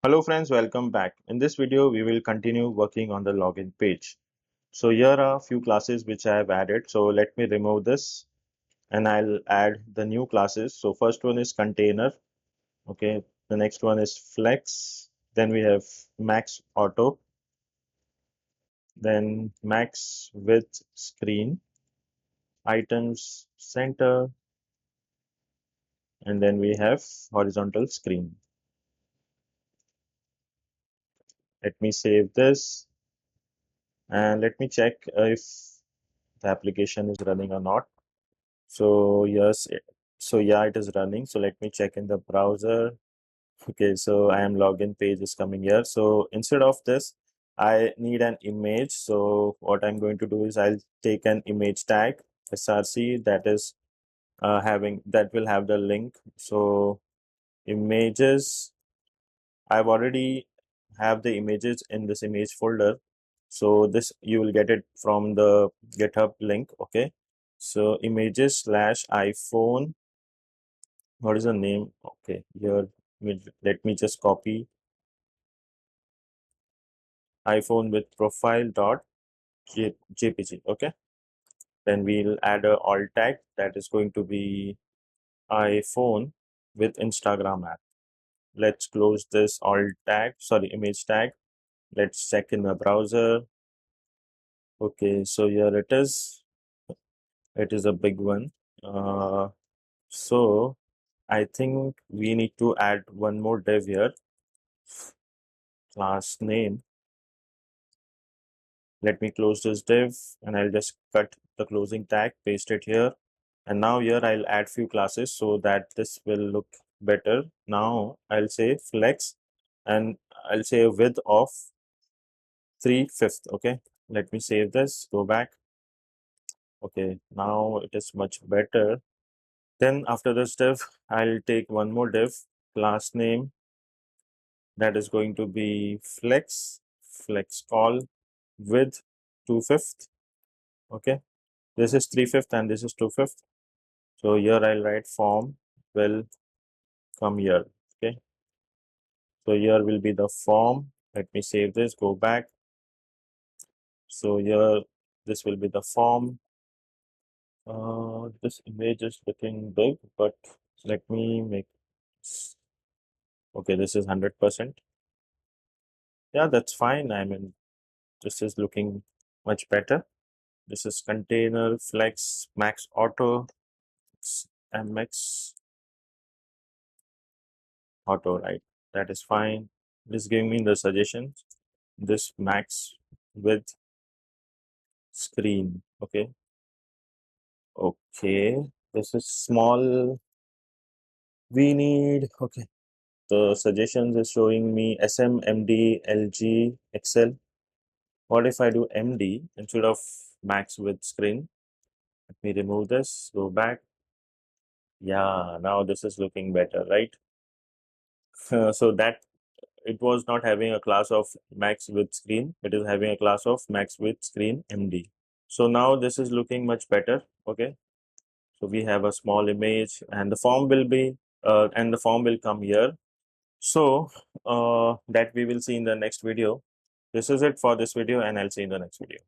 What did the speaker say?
Hello friends, welcome back. In this video, we will continue working on the login page. So here are a few classes which I have added. So let me remove this and I'll add the new classes. So first one is container. Okay. The next one is flex. Then we have max auto. Then max width screen, items center, and then we have horizontal screen. Let me save this and let me check if the application is running or not. So yes, so yeah, it is running. So let me check in the browser. Okay, so I am login page is coming here. So instead of this, I need an image. So what I'm going to do is I'll take an image tag src that is having that will have the link. So images, I've already have the images in this image folder. So this you will get it from the GitHub link. Okay, so images slash iPhone. What is the name? Okay, here let me just copy iPhone with profile dot jpg. Okay, then we'll add a alt tag that is going to be iPhone with Instagram app. Let's close this alt tag, sorry, image tag. Let's check in the browser. Okay, so here it is. It is a big one. So I think we need to add one more div here. Class name. Let me close this div and I'll just cut the closing tag, paste it here. And now here I'll add few classes so that this will look better. Now I'll say flex and I'll say a width of 3/5. Okay, let me save this, go back. Okay, now it is much better. Then after this div, I'll take one more div, class name, that is going to be flex call with 2/5. Okay, this is 3/5 and this is 2/5. So here I'll write form will come here. Okay, so here will be the form. Let me save this, go back. So here this will be the form. This image is looking big, but let me make okay, this is 100%. Yeah, that's fine. I mean, this is looking much better. This is container, flex, max auto, mx auto, right? That is fine. Just give me the suggestions. This max width screen. Okay. Okay. This is small. We need, okay. The suggestions is showing me SM, MD, LG, XL. What if I do MD instead of max width screen? Let me remove this, go back. Yeah, now this is looking better, right? So that it was not having a class of max width screen, it is having a class of max width screen MD. So now this is looking much better. Okay, so we have a small image and the form will be and the form will come here. So that we will see in the next video. This is it for this video and I'll see you in the next video.